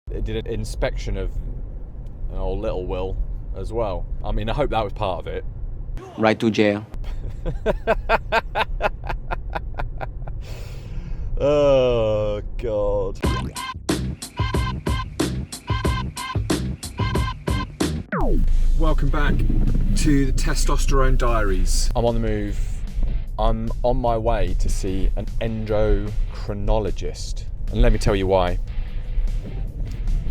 It did an inspection of an old little Will as well. I mean, I hope that was part of it. Right to jail. Oh, God. Welcome back to the Testosterone Diaries. I'm on the move. I'm on my way to see an endocrinologist. And let me tell you why.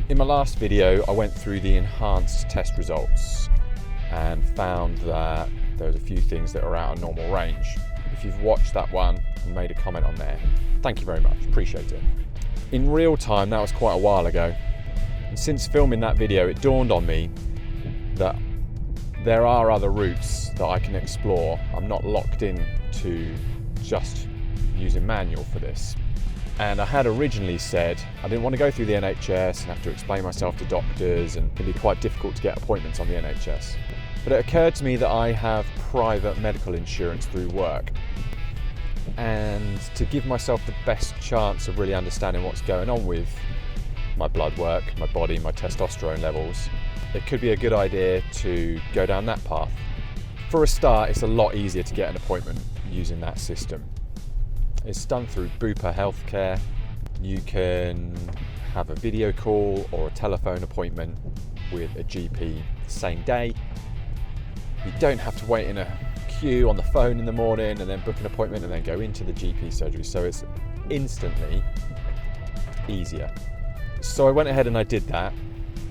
In my last video, I went through the enhanced test results and found that there was a few things that are out of normal range. If you've watched that one and made a comment on there, thank you very much, appreciate it. In real time, that was quite a while ago. And since filming that video, it dawned on me that there are other routes that I can explore. I'm not locked in to just using manual for this. And I had originally said I didn't want to go through the NHS and have to explain myself to doctors, and it can be quite difficult to get appointments on the NHS. But it occurred to me that I have private medical insurance through work. And to give myself the best chance of really understanding what's going on with my blood work, my body, my testosterone levels, it could be a good idea to go down that path. For a start, it's a lot easier to get an appointment using that system. It's done through Bupa Healthcare. You can have a video call or a telephone appointment with a GP the same day. You don't have to wait in a queue on the phone in the morning and then book an appointment and then go into the GP surgery. So it's instantly easier. So I went ahead and I did that,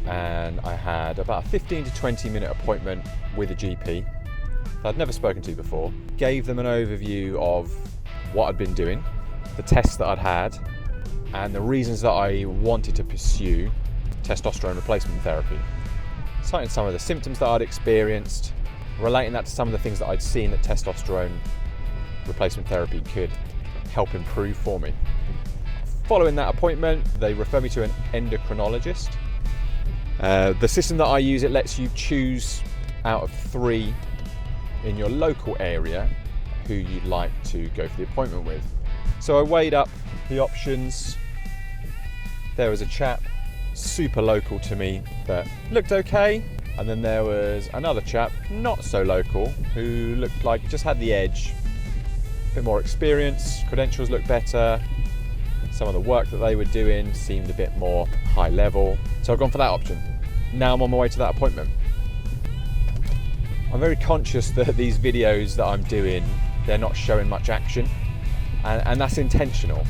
and I had about a 15 to 20 minute appointment with a GP that I'd never spoken to before. Gave them an overview of what I'd been doing, the tests that I'd had, and the reasons that I wanted to pursue testosterone replacement therapy. Citing some of the symptoms that I'd experienced, relating that to some of the things that I'd seen that testosterone replacement therapy could help improve for me. Following that appointment, they referred me to an endocrinologist. The system that I use, it lets you choose out of 3 in your local area who you'd like to go for the appointment with. So I weighed up the options. There was a chap super local to me that looked okay, and then there was another chap not so local who looked like he just had the edge, a bit more experience, credentials looked better, some of the work that they were doing seemed a bit more high level, so I've gone for that option. Now I'm on my way to that appointment. I'm very conscious that these videos that I'm doing, they're not showing much action, and that's intentional.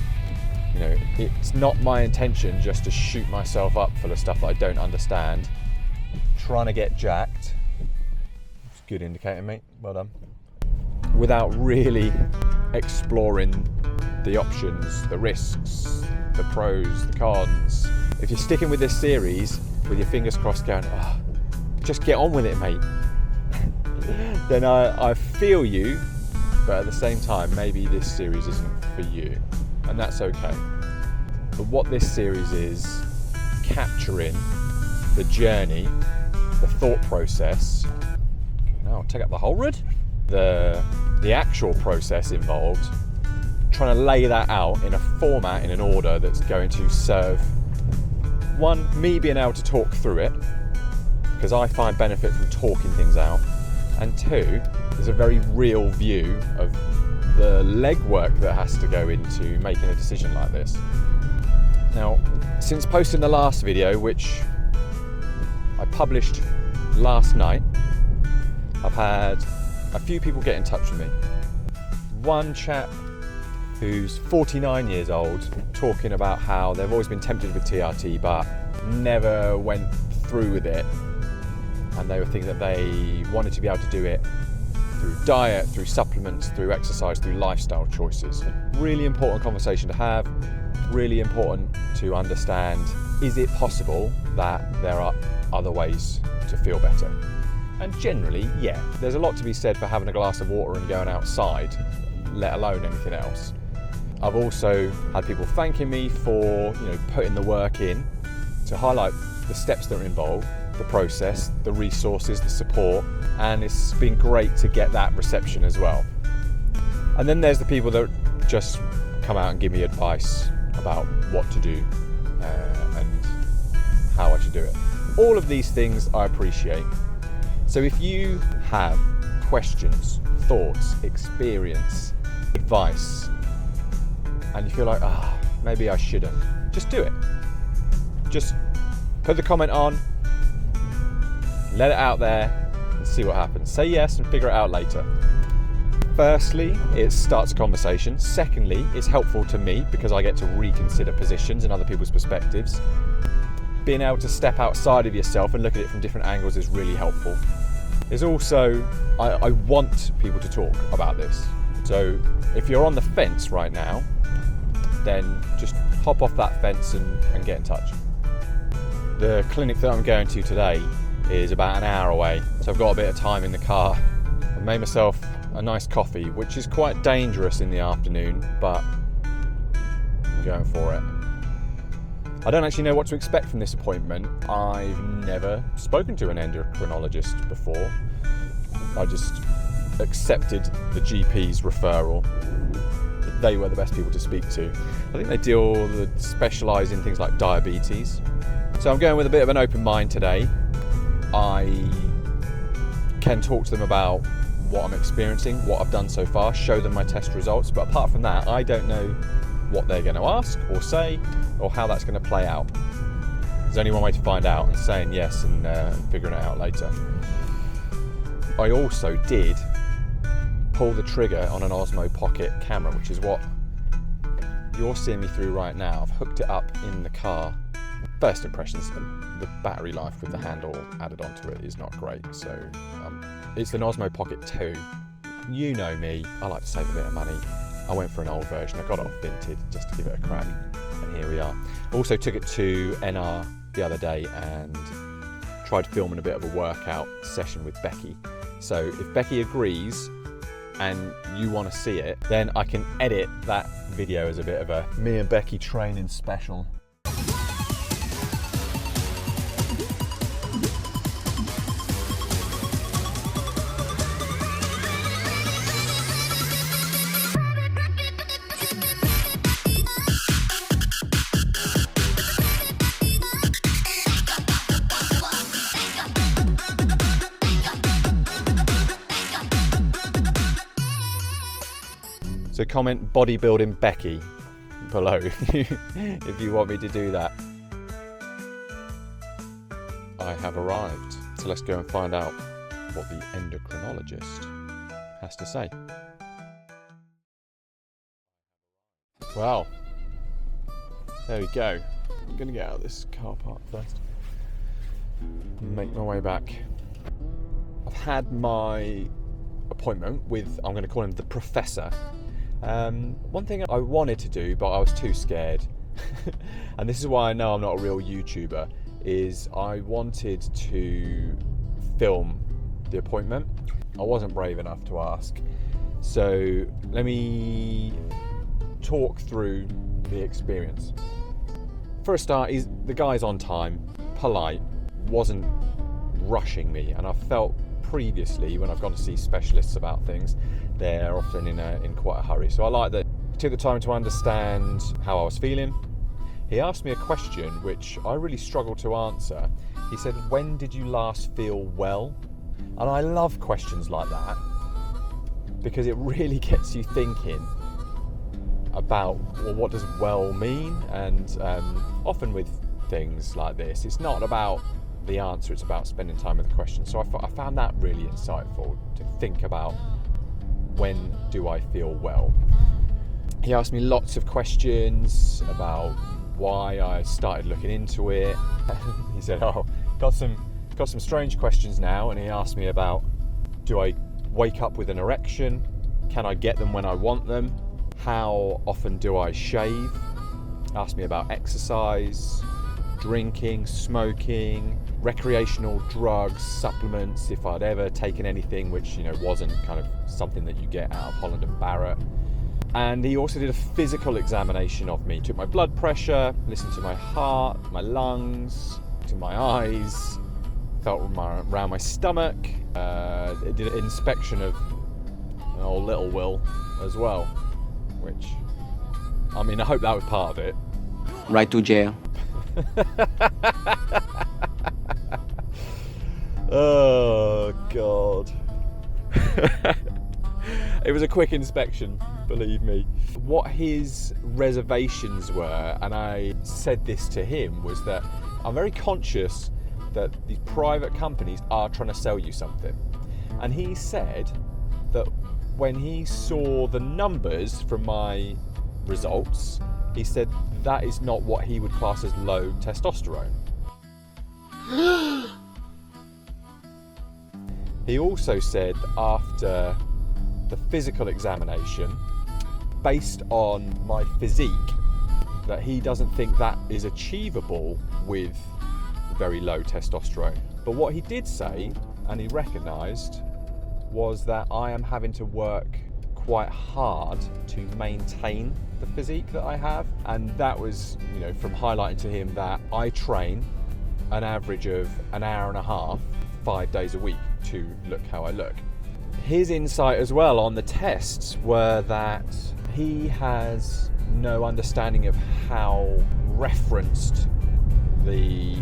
You know, it's not my intention just to shoot myself up full of stuff that I don't understand, trying to get jacked. It's a good indicator, mate, well done. Without really exploring the options, the risks, the pros, the cons. If you're sticking with this series with your fingers crossed going, oh, just get on with it, mate, then I feel you. But at the same time, maybe this series isn't for you, and that's okay. But what this series is capturing the journey, the thought process. Now I'll take up the whole road. The actual process involved, trying to lay that out in a format, in an order that's going to serve, 1, me being able to talk through it, because I find benefit from talking things out, and 2, there's a very real view of the legwork that has to go into making a decision like this. Now, since posting the last video, which I published last night, I've had a few people get in touch with me. One chap who's 49 years old, talking about how they've always been tempted with TRT but never went through with it, and they were thinking that they wanted to be able to do it through diet, through supplements, through exercise, through lifestyle choices. Really important conversation to have, really important to understand, is it possible that there are other ways to feel better? And generally, yeah, there's a lot to be said for having a glass of water and going outside, let alone anything else. I've also had people thanking me for, putting the work in to highlight the steps that are involved, the process, the resources, the support, and it's been great to get that reception as well. And then there's the people that just come out and give me advice about what to do, and do it. All of these things I appreciate. So if you have questions, thoughts, experience, advice, and you feel like, maybe I shouldn't, just do it. Just put the comment on, let it out there, and see what happens. Say yes and figure it out later. Firstly, it starts a conversation. Secondly, it's helpful to me because I get to reconsider positions and other people's perspectives. Being able to step outside of yourself and look at it from different angles is really helpful. There's also, I want people to talk about this. So if you're on the fence right now, then just hop off that fence and get in touch. The clinic that I'm going to today is about an hour away, so I've got a bit of time in the car. I made myself a nice coffee, which is quite dangerous in the afternoon, but I'm going for it. I don't actually know what to expect from this appointment. I've never spoken to an endocrinologist before. I just accepted the GP's referral. They were the best people to speak to. I think they specialise in things like diabetes. So I'm going with a bit of an open mind today. I can talk to them about what I'm experiencing, what I've done so far, show them my test results, but apart from that, I don't know what they're going to ask or say or how that's going to play out. There's only one way to find out, and saying yes and figuring it out later. I also did pull the trigger on an Osmo Pocket camera, which is what you're seeing me through right now. I've hooked it up in the car. First impressions, the battery life with the handle added onto it is not great. So it's an Osmo Pocket 2. You know me, I like to save a bit of money. I went for an old version. I got it off Vinted just to give it a crack, and here we are. Also took it to NR the other day and tried filming a bit of a workout session with Becky. So if Becky agrees and you want to see it, then I can edit that video as a bit of a me and Becky training special. So comment bodybuilding Becky below if you want me to do that. I have arrived. So let's go and find out what the endocrinologist has to say. Well, there we go. I'm gonna get out of this car park first. Make my way back. I've had my appointment with, I'm gonna call him the professor. One thing I wanted to do, but I was too scared, and this is why I know I'm not a real YouTuber, is I wanted to film the appointment. I wasn't brave enough to ask. So let me talk through the experience. For a start, the guy's on time, polite, wasn't rushing me, and I felt previously when I've gone to see specialists about things, they're often in quite a hurry. So I like that he took the time to understand how I was feeling. He asked me a question which I really struggled to answer. He said, "When did you last feel well?" And I love questions like that because it really gets you thinking about, well, what does well mean? And often with things like this, it's not about the answer, it's about spending time with the question. So I found that really insightful, to think about, when do I feel well? He asked me lots of questions about why I started looking into it. He said, got some strange questions now, and he asked me about, do I wake up with an erection? Can I get them when I want them? How often do I shave? Asked me about exercise, drinking, smoking, recreational drugs, supplements, if I'd ever taken anything which, wasn't kind of something that you get out of Holland and Barrett. And he also did a physical examination of me. Took my blood pressure, listened to my heart, my lungs, to my eyes, felt around my stomach. Did an inspection of old little Will as well, which, I hope that was part of it. Right to jail. It was a quick inspection, believe me. What his reservations were, and I said this to him, was that I'm very conscious that these private companies are trying to sell you something. And he said that when he saw the numbers from my results, he said that is not what he would class as low testosterone. He also said after the physical examination, based on my physique, that he doesn't think that is achievable with very low testosterone. But what he did say, and he recognised, was that I am having to work quite hard to maintain the physique that I have. And that was, from highlighting to him that I train an average of an hour and a half, 5 days a week to look how I look. His insight as well on the tests were that he has no understanding of how referenced the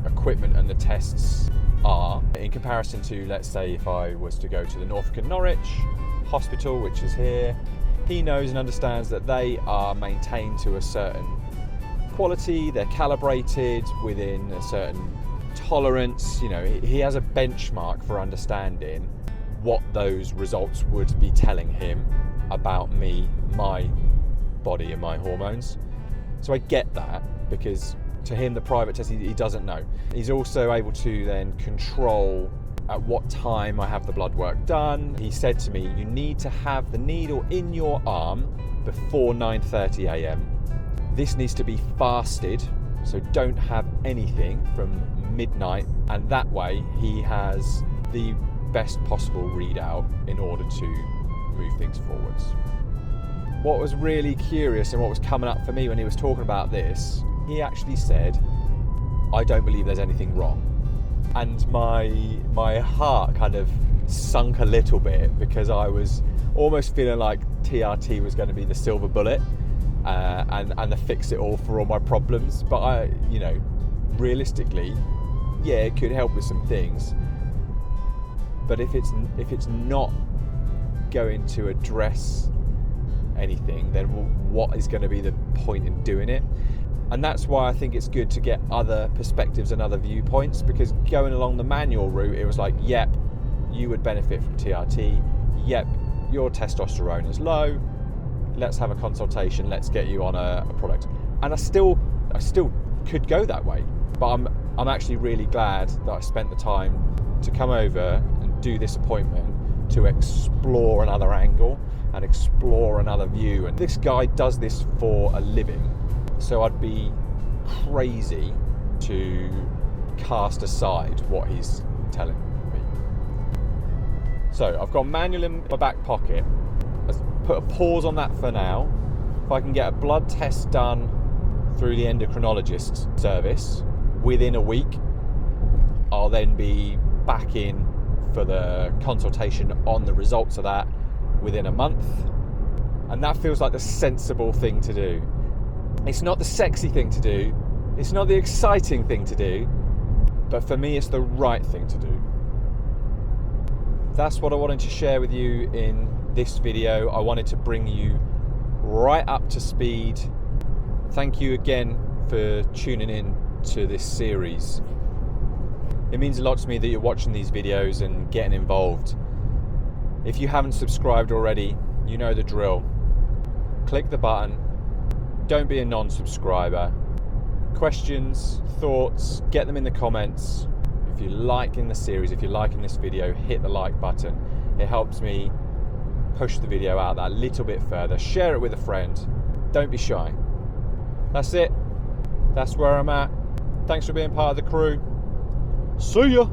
equipment and the tests are in comparison to, let's say, if I was to go to the Norfolk and Norwich hospital, which is here. He knows and understands that they are maintained to a certain quality, they're calibrated within a certain tolerance. He has a benchmark for understanding what those results would be telling him about me, my body and my hormones. So I get that, because to him the private test, he doesn't know. He's also able to then control at what time I have the blood work done. He said to me, you need to have the needle in your arm before 9:30 a.m. This needs to be fasted, so don't have anything from midnight, and that way he has the best possible readout in order to move things forwards. What was really curious and what was coming up for me when he was talking about this, he actually said, I don't believe there's anything wrong. And my heart kind of sunk a little bit, because I was almost feeling like TRT was going to be the silver bullet and the fix it all for all my problems. But realistically, yeah, it could help with some things. But if it's not going to address anything, then what is going to be the point in doing it? And that's why I think it's good to get other perspectives and other viewpoints, because going along the manual route, it was like, yep, you would benefit from TRT. Yep, your testosterone is low. Let's have a consultation. Let's get you on a product. And I still could go that way. But I'm actually really glad that I spent the time to come over and do this appointment to explore another angle and explore another view. And this guy does this for a living. So I'd be crazy to cast aside what he's telling me. So I've got manual in my back pocket. Let's put a pause on that for now. If I can get a blood test done through the endocrinologist service within a week, I'll then be back in for the consultation on the results of that within a month. And that feels like the sensible thing to do. It's not the sexy thing to do, it's not the exciting thing to do, but for me it's the right thing to do. That's what I wanted to share with you in this video. I wanted to bring you right up to speed. Thank you again for tuning in to this series. It means a lot to me that you're watching these videos and getting involved. If you haven't subscribed already, you know the drill. Click the button. Don't be a non-subscriber. Questions, thoughts, get them in the comments. If you're liking the series, if you're liking this video, hit the like button. It helps me push the video out that little bit further. Share it with a friend. Don't be shy. That's it. That's where I'm at. Thanks for being part of the crew. See ya.